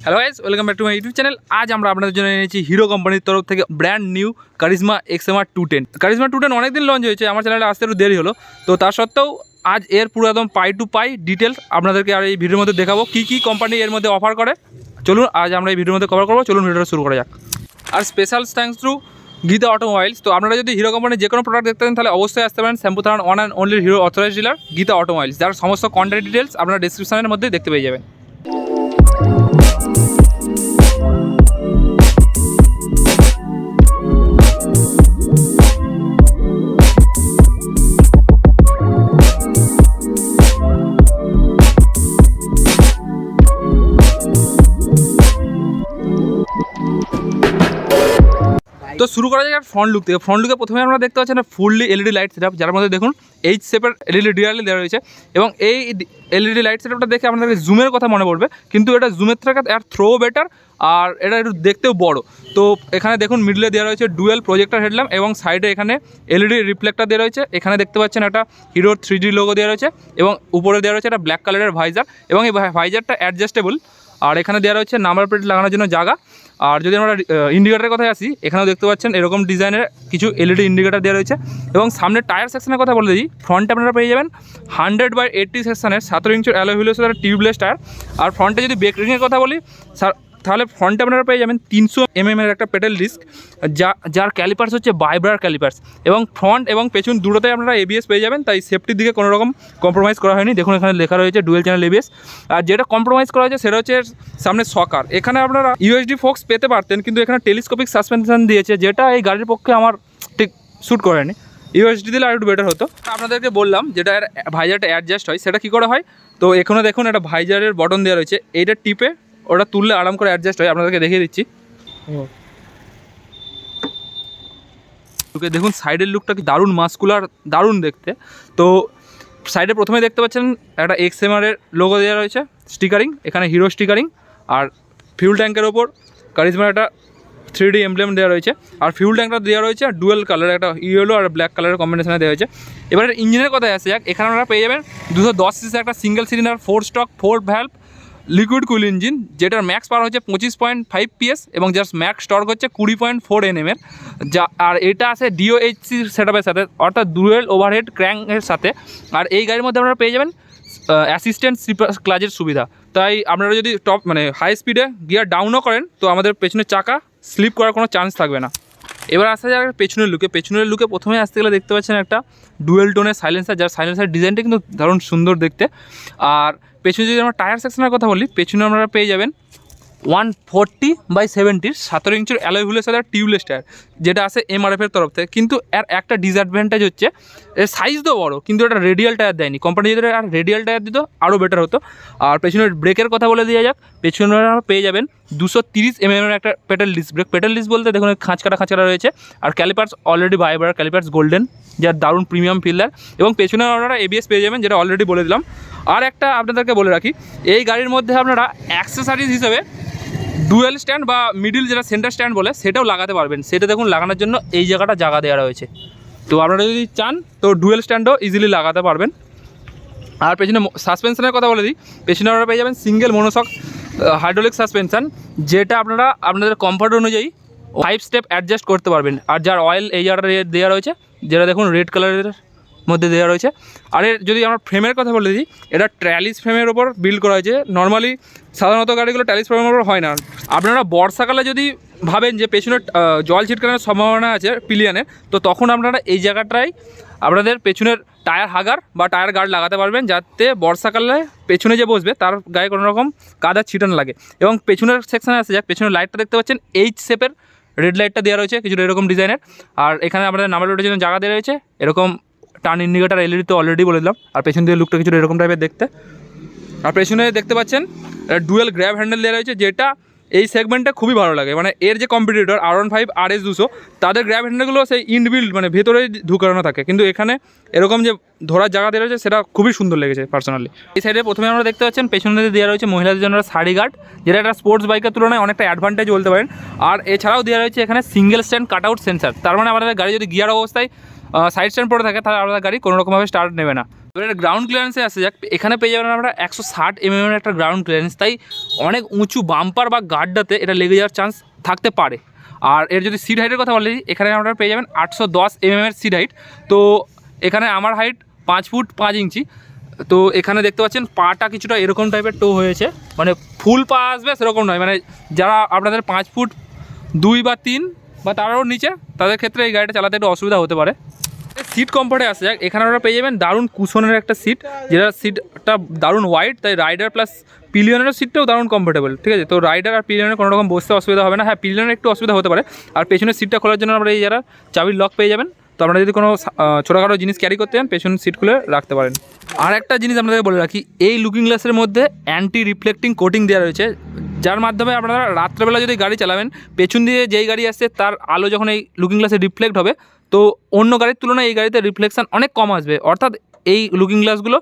Hello guys, welcome back to my YouTube channel. আজ আমরা আপনাদের জন্য এনেছি হিরো কোম্পানির তরফ থেকে brand new charisma XMR 210। Charisma 210 অনেকদিন লঞ্চ হয়েছে, আমার চ্যানেলে আসতে একটু দেরি হলো। তো তার সত্ত্বেও আজ এর পুরো একদম পাই টু পাই ডিটেলস আপনাদেরকে আর এই ভিডিওর মধ্যে দেখাবো কী কোম্পানি এর মধ্যে অফার করে। চলুন আজ আমরা এই ভিডিওর মধ্যে কভার করবো, চলুন ভিডিওটা শুরু করা যাক। আর special thanks to Geeta automobiles. তো আপনারা যদি হিরো কোম্পানির যে কোনো প্রোডাক্ট দেখতে চান তাহলে অবশ্যই আসতে পারেন শ্যাম্পু থানার one and only Hero authorise dealer Geeta automobiles, যার সমস্ত কন্ট্যাক্ট ডিটেলস আপনারা ডিসক্রিপশনের মধ্যে দেখতে পেয়ে যাবেন। তো শুরু করা যায় ফ্রন্ট লুক থেকে। ফ্রন্ট লুকে প্রথমে আমরা দেখতে পাচ্ছেন ফুললি এলইডি লাইট সেটআপ, যার মধ্যে দেখুন এইচ শেপের এলইডি ডিআরএল দেওয়া রয়েছে। এবং এই এলইডি লাইট সেটআপটা দেখে আপনাদের জুমের কথা মনে পড়বে, কিন্তু এটা জুমের থেকে এর থ্রো বেটার, আর এটা একটু দেখতেও বড়। তো এখানে দেখুন মিডলে দেওয়া রয়েছে ডুয়েল প্রজেক্টর হেডল্যাম্প এবং সাইডে এখানে এলইডি রিফ্লেক্টর দেওয়া রয়েছে। এখানে দেখতে পাচ্ছেন একটা হিরোর 3D লোগো দেওয়া রয়েছে এবং উপরে দেওয়া রয়েছে একটা ব্ল্যাক কালারের ভাইজার, এবং এই ভাইজারটা অ্যাডজাস্টেবল। আর এখানে দেওয়া রয়েছে নাম্বার প্লেট লাগানোর জন্য জায়গা। আর যদি আমরা ইন্ডিকেটারের কথায় আসি, এখানেও দেখতে পাচ্ছেন এরকম ডিজাইনের কিছু এলইডি ইন্ডিকেটার দেওয়া রয়েছে। এবং সামনে টায়ার সেকশনের কথা বলে দিই, ফ্রন্টে আপনারা পেয়ে যাবেন 100/80 সেকশনের 17 ইঞ্চের অ্যালয় হুইলের সাথে টিউবলেস টায়ার। আর ফ্রন্টে যদি ব্রেক রিংয়ের কথা বলি তাহলে ফ্রন্টে আপনারা পেয়ে যাবেন 300 mm এর একটা পেডেল ডিস্ক, যার ক্যালিপার্স হচ্ছে বাইব্রার ক্যালিপার্স। এবং ফ্রন্ট এবং পেছন দুটোতেই আপনারা ABS পেয়ে যাবেন, তাই সেফটির দিকে কোনো রকম কম্প্রোমাইজ করা হয়নি। দেখুন এখানে লেখা রয়েছে ডুয়েল চ্যানেল ABS। আর যেটা কম্প্রোমাইজ করা হয়েছে সেটা হচ্ছে সামনে সকার। এখানে আপনারা USD ফোক্স পেতে পারতেন, কিন্তু এখানে টেলিস্কোপিক সাসপেনশন দিয়েছে, যেটা এই গাড়ির পক্ষে আমার ঠিক শ্যুট করেনি। USD দিলে আর একটু বেটার হতো। আপনাদেরকে বললাম যেটা এর ভাইজারটা অ্যাডজাস্ট হয়, সেটা কী করে হয়। তো এখানে দেখুন একটা ভাইজারের বটন দেওয়া রয়েছে, এইটা টিপে ওটা তুললে আরাম করে অ্যাডজাস্ট হয়। আপনাদেরকে দেখিয়ে দিচ্ছি। দেখুন সাইডের লুকটা কি দারুণ মাস্কুলার, দারুণ দেখতে। তো সাইডে প্রথমে দেখতে পাচ্ছেন একটা XMR এর লোগো দেওয়া রয়েছে, স্টিকারিং, এখানে হিরো স্টিকারিং। আর ফিউল ট্যাঙ্কের ওপর কারিজমার একটা 3D এমব্লেম দেওয়া রয়েছে। আর ফিউল ট্যাঙ্কটা দেওয়া রয়েছে ডুয়েল কালার, একটা ইয়েলো আর ব্ল্যাক কালারের কম্বিনেশনে দেওয়া হয়েছে। এবারে ইঞ্জিনের কথায় আসে যাক, এখানে আমরা পেয়ে যাবেন 210 cc একটা single cylinder 4 stock 4 valve liquid কুল ইঞ্জিন, যেটার ম্যাক্স পাওয়ার হচ্ছে 25.5 PS এবং যার ম্যাক্স টর্ক হচ্ছে 20.4 Nm এর। আর এটা আছে DOHC সেটআপের সাথে, অর্থাৎ ডুয়েল ওভারহেড ক্র্যাঙ্কের সাথে। আর এই গাড়ির মধ্যে আপনারা পেয়ে যাবেন অ্যাসিস্ট্যান্ট ক্লাচের সুবিধা। তাই আপনারা যদি হাই স্পিডে গিয়ার ডাউনও করেন তো আমাদের পেছনের চাকা স্লিপ করার কোনো চান্স থাকবে না। এবার আসা যাক পেছনের লুকে। পেছনের লুকে প্রথমে আসতে গেলে দেখতে পাচ্ছেন একটা ডুয়েল টোনের সাইলেন্সার, যার সাইলেন্সার ডিজাইনটা কিন্তু দারুণ সুন্দর দেখতে। আর পেছনে যদি আমরা টায়ার সেকশনের কথা বলি, পেছনে আপনারা পেয়ে যাবেন 140/70 17 ইঞ্চের অ্যালয় হুইলের সাথে টিউবলেস টায়ার, যেটা আছে MRF এর তরফ থেকে। কিন্তু এর একটা ডিসঅ্যাডভান্টেজ হচ্ছে এর সাইজ তো বড়, কিন্তু এটা রেডিয়াল টায়ার দেয়নি। কোম্পানি যদি আর রেডিয়াল টায়ার দিত আরও বেটার হতো। আর পেছনের ব্রেকের কথা বলে দেওয়া যাক, পেছনে পেয়ে যাবেন 230 mm এর একটা pedal disc brake. Pedal disc বলতে দেখুন খাঁচকাটা রয়েছে। আর ক্যালিপার্স অলরেডি বাইবার ক্যালিপার্স গোল্ডেন, যার দারুণ প্রিমিয়াম ফিল্ডার। এবং পেছনে আপনারা ABS পেয়ে যাবেন, যেটা অলরেডি বলে দিলাম। আর একটা আপনাদেরকে বলে রাখি, এই গাড়ির মধ্যে আপনারা অ্যাক্সেসরিজ হিসেবে ডুয়েল স্ট্যান্ড বা মিডিল যেটা সেন্টার স্ট্যান্ড বলে সেটাও লাগাতে পারবেন। সেটা দেখুন লাগানোর জন্য এই জায়গা দেওয়া রয়েছে। তো আপনারা যদি চান তো ডুয়েল স্ট্যান্ডও ইজিলি লাগাতে পারবেন। আর পেছনে সাসপেনশনের কথা বলে দিই, পেছনে আপনারা পেয়ে যাবেন সিঙ্গেল মনোশক হাইড্রোলিক সাসপেনশন, যেটা আপনারা আপনাদের কমফর্ট অনুযায়ী 5 স্টেপ অ্যাডজাস্ট করতে পারবেন। আর যার অয়েল এই জায়গাটা দেওয়া রয়েছে, যেটা দেখুন রেড কালারের মধ্যে দেওয়া রয়েছে। আর যদি আমরা ফ্রেমের কথা বলে দিই, এটা ট্র্যালিস ফ্রেমের ওপর বিল্ড করা হয়েছে। নর্মালি সাধারণত গাড়িগুলো ট্র্যালিস ফ্রেমের ওপর হয় না। আপনারা বর্ষাকালে যদি ভাবেন যে পেছনে জল ছিটকানোর সম্ভাবনা আছে পিলিয়ানে, তো তখন আপনারা এই জায়গাটায় আপনাদের পেছনের টায়ার হাগার বা টায়ার গার্ড লাগাতে পারবেন, যাতে বর্ষাকালে পেছনে যে বসবে তার গায়ে কোনো রকম কাদার ছিটানো লাগে। এবং পেছনের সেকশানে আসে যাক, পেছনের লাইটটা দেখতে পাচ্ছেন এইচ শেপের রেড লাইটটা দেওয়া রয়েছে কিছুটা এরকম ডিজাইনের। আর এখানে আপনাদের নাম্বার প্লেটের জন্য জায়গা দেওয়া রয়েছে, এরকম টার্ন ইন্ডিকেটার LED তো অলরেডি বলে দিলাম। আর পেছন দিয়ে লুকটা কিছুটা এরকম টাইপের দেখতে। আর পেছনে দেখতে পাচ্ছেন ডুয়েল গ্র্যাব হ্যান্ডেল দেওয়া রয়েছে, যেটা এই সেগমেন্টে খুবই ভালো লাগে। মানে এর যে কম্পিটিটর R15 RS 200, তাদের গ্র্যাব হ্যান্ডেলগুলো সেই ইনবিল্ড মানে ভেতরেই ঢুকানো থাকে, কিন্তু এখানে এরকম যে ধরার জায়গা দেওয়া রয়েছে সেটা খুবই সুন্দর লেগেছে পার্সোনালি। এই সাইডে প্রথমে আমরা দেখতে পাচ্ছেন পেছনে দেওয়া রয়েছে মহিলাদের জন্য শাড়ি গার্ড, যেটা একটা স্পোর্টস বাইকের তুলনায় অনেকটা অ্যাডভান্টেজ বলতে পারেন। আর এছাড়াও দেওয়া রয়েছে এখানে single stand cut out sensor, তার মানে আমাদের গাড়ি যদি গিয়ার অবস্থায় সাইড স্ট্যান্ড পড়ে থাকে তাহলে আমাদের গাড়ি কোনো রকমভাবে স্টার্ট নেবে না। এবার গ্রাউন্ড ক্লিয়ারেন্সে আসে যাক, এখানে পেয়ে যাবেন আমরা 160 mm একটা গ্রাউন্ড ক্লিয়ারেন্স, তাই অনেক উঁচু বাম্পার বা গার্ডটাতে এটা লেগে যাওয়ার চান্স থাকতে পারে। আর এর যদি সিট হাইটের কথা বলি, এখানে আপনারা পেয়ে যাবেন 810 mm এর সিট হাইট। তো এখানে আমার হাইট 5 ফুট 5 ইঞ্চি। তো এখানে দেখতে পাচ্ছেন পাটা কিছুটা এরকম টাইপের টো হয়েছে, মানে ফুল পা আসবে সেরকম নয়, মানে যারা আপনাদের 5 ফুট 2 বা 3 বা তারও নিচে, তাদের ক্ষেত্রে এই গাড়িটা চালাতে একটু অসুবিধা হতে পারে। সিট কমফোর্টে আসে যাক, এখানে আপনারা পেয়ে যাবেন দারুণ কুশনের একটা সিট, যেটা সিটটা দারুণ ওয়াইড, তাই রাইডার প্লাস পিলিয়নের সিটটাও দারুণ কমফোর্টেবল। ঠিক আছে, তো রাইডার আর পিলিয়নের কোনো রকম বসতে অসুবিধা হবে না। হ্যাঁ, পিলিয়নের একটু অসুবিধা হতে পারে। আর পেছনের সিটটা খোলার জন্য আমরা এই যারা চাবির লক পেয়ে যাবেন, তো আপনারা যদি কোনো ছোটোখাটো জিনিস ক্যারি করতে চান পেছনের সিট খুলে রাখতে পারেন। আর একটা জিনিস আপনাদের বলে রাখি, এই লুকিং গ্লাসের মধ্যে অ্যান্টি রিফ্লেক্টিং কোটিং দেওয়া রয়েছে, যার মাধ্যমে আপনারা রাত্রেবেলা যদি গাড়ি চালাবেন, পেছন দিয়ে যেই গাড়ি আসছে তার আলো যখন এই লুকিং গ্লাসে রিফ্লেক্ট হবে, তো অন্য গাড়ির তুলনায় এই গাড়িতে রিফ্লেকশান অনেক কম আসবে, অর্থাৎ এই লুকিং গ্লাসগুলো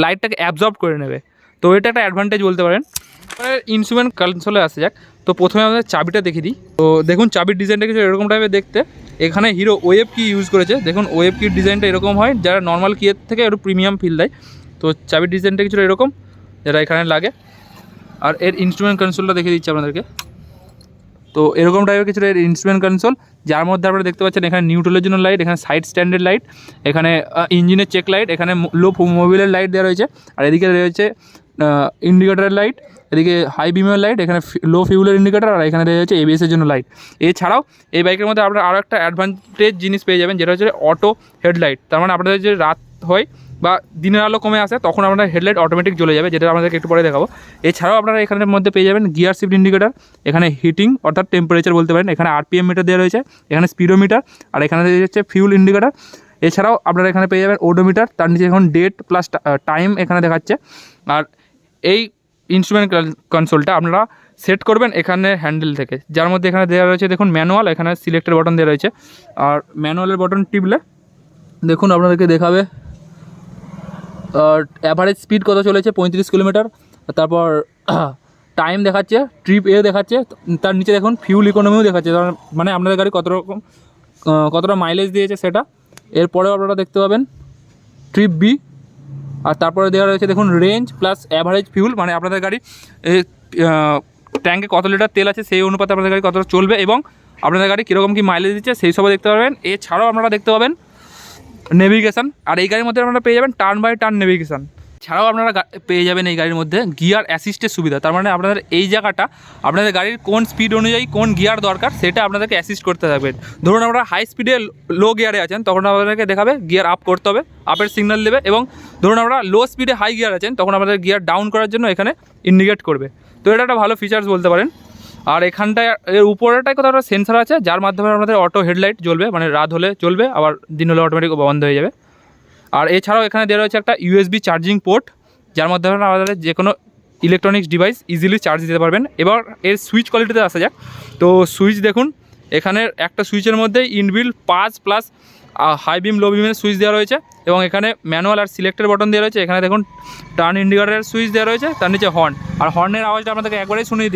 লাইটটাকে অ্যাবজর্ব করে নেবে। তো এটা একটা অ্যাডভান্টেজ বলতে পারেন। ইনস্ট্রুমেন্ট কনসোলে আসে যাক, তো প্রথমে আমাদের চাবিটা দেখিয়ে দিই। তো দেখুন চাবির ডিজাইনটা কিছু এরকম টাইপের দেখতে। এখানে হিরো ওয়েব কি ইউজ করেছে, দেখুন ওয়েব কির ডিজাইনটা এরকম হয়, যারা নর্মাল কিয়ের থেকে একটু প্রিমিয়াম ফিল দেয়। তো চাবির ডিজাইনটা কিছুটা এরকম, যেটা এখানে লাগে। আর এর ইনস্ট্রুমেন্ট কনসোলটা দেখিয়ে দিচ্ছি আপনাদেরকে। তো এরকম টাইপের কিছুটা এর ইনস্ট্রুমেন্ট কনসোল, যার মধ্যে আপনারা দেখতে পাচ্ছেন এখানে নিউট্রালের জন্য লাইট, এখানে সাইড স্ট্যান্ডার্ড লাইট, এখানে ইঞ্জিনের চেক লাইট, এখানে লো মোবিলের লাইট দেওয়া রয়েছে, আর এদিকে রয়েছে ইন্ডিকেটারের লাইট, এদিকে হাই বিমের লাইট, এখানে লো ফিউলের ইন্ডিকেটার, আর এখানে রয়েছে এবিএসের জন্য লাইট। এছাড়াও এই বাইকের মধ্যে আপনারা আরও একটা অ্যাডভান্টেজ জিনিস পেয়ে যাবেন, যেটা হচ্ছে অটো হেডলাইট। তার মানে আপনাদের যে রাত হয় বা দিনের আলো কমে আসে, তখন আপনার হেডলাইট অটোমেটিক জ্বলে যাবে, যেটা আমাদেরকে একটু পরে দেখাবো। এছাড়াও আপনারা এখানের মধ্যে পেয়ে যাবেন গিয়ার শিফট ইন্ডিকেটার, এখানে হিটিং অর্থাৎ টেম্পারেচার বলতে পারেন, এখানে আরপিএম মিটার দেওয়া রয়েছে, এখানে স্পিডোমিটার, আর এখানে রয়েছে ফিউল ইন্ডিকেটার। এছাড়াও আপনারা এখানে পেয়ে যাবেন ওডোমিটার, তার নিচে এখন ডেট প্লাস টাইম এখানে দেখাচ্ছে। আর এই ইনস্ট্রুমেন্ট কনসোলটা আপনারা সেট করবেন এখানে হ্যান্ডেল থেকে, যার মধ্যে এখানে দেওয়া রয়েছে দেখুন ম্যানুয়াল, এখানে সিলেক্টের বটন দেওয়া রয়েছে। আর ম্যানুয়ালের বটন টিপলে দেখুন আপনাদেরকে দেখাবে অ্যাভারেজ স্পিড কত চলেছে 35 কিলোমিটার, তারপর টাইম দেখাচ্ছে, ট্রিপ এ দেখাচ্ছে, তার নিচে দেখুন ফিউল ইকোনমিও দেখাচ্ছে, মানে আপনাদের গাড়ি কতটা মাইলেজ দিয়েছে সেটা। এরপরেও আপনারা দেখতে পাবেন ট্রিপ বি, আর তারপরে দেওয়া রয়েছে দেখুন রেঞ্জ প্লাস অ্যাভারেজ ফিউল, মানে আপনাদের গাড়ি ট্যাঙ্কে কত লিটার তেল আছে সেই অনুপাতে আপনাদের গাড়ি কতটা চলবে এবং আপনাদের গাড়ি কীরকম কী মাইলেজ দিচ্ছে সেই সবও দেখতে পারবেন। এছাড়াও আপনারা দেখতে পাবেন নেভিগেশন, আর এই গাড়ির মধ্যে আপনারা পেয়ে যাবেন টার্ন বাই টার্ন নেভিগেশন। ছাড়াও আপনারা পেয়ে যাবেন এই গাড়ির মধ্যে গিয়ার অ্যাসিস্টের সুবিধা, তার মানে আপনাদের এই জায়গাটা আপনাদের গাড়ির কোন স্পিড অনুযায়ী কোন গিয়ার দরকার সেটা আপনাদেরকে অ্যাসিস্ট করতে থাকবেন। ধরুন আপনারা হাই স্পিডে লো গিয়ারে আছেন, তখন আপনাদেরকে দেখাবে গিয়ার আপ করতে হবে, আপের সিগন্যাল দেবে, এবং ধরুন আপনারা লো স্পিডে হাই গিয়ার আছেন, তখন আপনাদের গিয়ার ডাউন করার জন্য এখানে ইন্ডিকেট করবে। তো এটা একটা ভালো ফিচার্স বলতে পারেন। আর এখানটায় এর উপরেটায় কোথাও একটা সেন্সার আছে, যার মাধ্যমে আপনাদের অটো হেডলাইট জ্বলবে, মানে রাত হলে চলবে, আবার দিন হলে অটোমেটিক বন্ধ হয়ে যাবে। আর এছাড়াও এখানে দেওয়া রয়েছে একটা ইউএসবি চার্জিং পোর্ট, যার মাধ্যমে আমাদের যে কোনো ইলেকট্রনিক্স ডিভাইস ইজিলি চার্জ দিতে পারবেন। এবার এর সুইচ কোয়ালিটিতে আসা যাক। তো সুইচ দেখুন, এখানে একটা সুইচের মধ্যে ইনবিল্ট 5 প্লাস হাই বিম লো বিমের সুইচ দেওয়া রয়েছে, এবং এখানে ম্যানুয়াল আর সিলেক্টের বটন দেওয়া রয়েছে। এখানে দেখুন টার্ন ইন্ডিকেটারের সুইচ দেওয়া রয়েছে, তার নিচে হর্ন, আর হর্নের আওয়াজটা আপনাদেরকে একবারেই শুনিয়ে দিই।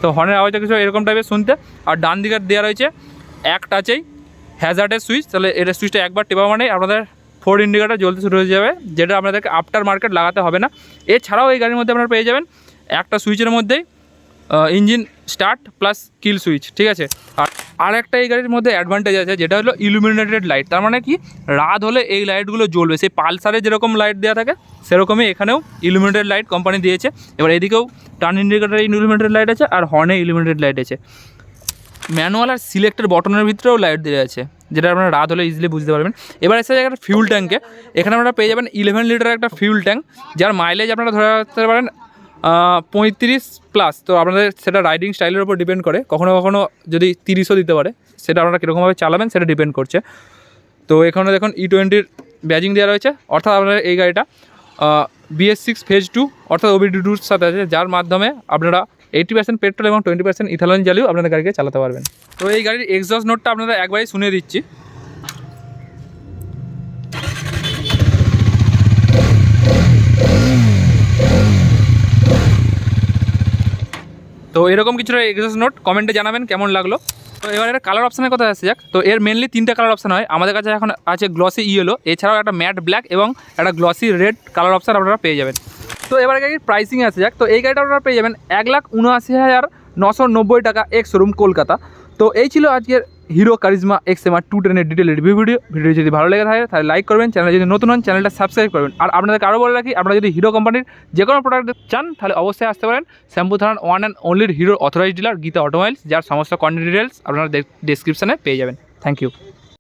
তো হর্নের আওয়াজটা কিছু এরকম টাইপের শুনতে। আর ডান দিকে দেওয়া রয়েছে এক টাচেই হ্যাজার্ডের সুইচ, তাহলে এর সুইচটা একবার টেপা মানে আপনাদের 4 ইন্ডিকেটার জ্বলতে শুরু হয়ে যাবে, যেটা আপনাদেরকে আফটার মার্কেট লাগাতে হবে না। এছাড়াও এই গাড়ির মধ্যে আপনারা পেয়ে যাবেন একটা সুইচের মধ্যেই ইঞ্জিন স্টার্ট প্লাস কিল সুইচ, ঠিক আছে। আর একটা এই গাড়ির মধ্যে অ্যাডভান্টেজ আছে, যেটা হলো ইলুমিনেটেড লাইট। তার মানে কি, রাত হলে এই লাইটগুলো জ্বলবে, সেই পালসারে যেরকম লাইট দেওয়া থাকে সেরকমই এখানেও ইলুমিনেটেড লাইট কোম্পানি দিয়েছে। এবার এদিকেও টার্ন ইন্ডিকেটারে ইলুমিনেটেড লাইট আছে, আর হর্নে ইলুমিনেটেড লাইট আছে। ম্যানুয়াল আর সিলেক্টের বটনের ভিতরেও লাইট দেওয়া আছে, যেটা আপনারা রাত হলে ইজিলি বুঝতে পারবেন। এবার এসে একটা ফিউল ট্যাঙ্কে, এখানে আপনারা পেয়ে যাবেন 11 লিটারের একটা ফিউল ট্যাঙ্ক, যার মাইলেজ আপনারা ধরে রাখতে পারেন 35 প্লাস। তো আপনাদের সেটা রাইডিং স্টাইলের উপর ডিপেন্ড করে, কখনো কখনো যদি 30ও দিতে পারে, সেটা আপনারা কীরকমভাবে চালাবেন সেটা ডিপেন্ড করছে। তো এখানে দেখুন E20 ব্যাজিং দেওয়া রয়েছে, অর্থাৎ আপনারা এই গাড়িটা BS6 ফেজ 2 অর্থাৎ OBD2 সাথে আছে, যার মাধ্যমে আপনারা 80% পেট্রোল এবং 20% ইথানল জ্বালিয়েও আপনাদের গাড়িকে চালাতে পারবেন। তো এই গাড়ির এক্সজস্ট নোটটা আপনারা একবারই শুনে দিচ্ছি। তো এরকম কিছুটা এক্সাস্ট নোট কমেন্টে জানাবেন কেমন লাগলো। তো এবার এটা কালার অপশানের কথা আসছে যাক। তো এর মেনলি 3টে কালার অপশান হয় আমাদের কাছে। এখন আছে গ্লসি ইয়েলো, এছাড়াও একটা ম্যাট ব্ল্যাক এবং একটা গ্লসি রেড কালার অপশান আপনারা পেয়ে যাবেন। তো এবার গাড়ির প্রাইসিংয়ে আসে যাক। তো এই গাড়িটা আপনারা পেয়ে যাবেন 1,79,990 টাকা এক্স শোরুম কলকাতা। তো এই ছিল আজকের hero charisma XMR 210 detail review video যদি ভালো লেগে থাকে তাহলে লাইক করবেন, চ্যানেলে যদি নতুন হন চ্যানেলটা সাবস্ক্রাইব করবেন। আর আপনাদেরকে আরও বলে রাখি, আপনারা যদি হিরো কোম্পানির যে কোনো প্রোডাক্ট চান তাহলে অবশ্যই আসতে পারেন শ্যাম্পু থানার ওয়ান অ্যান্ড অনলি হিরোর অথরাইজড ডিলার গীতা অটোমোবাইলস, যার সমস্ত কন্টেন্ট ডিটেলস আপনারা ডেসক্রিপশানে পেয়ে যাবেন। Thank you.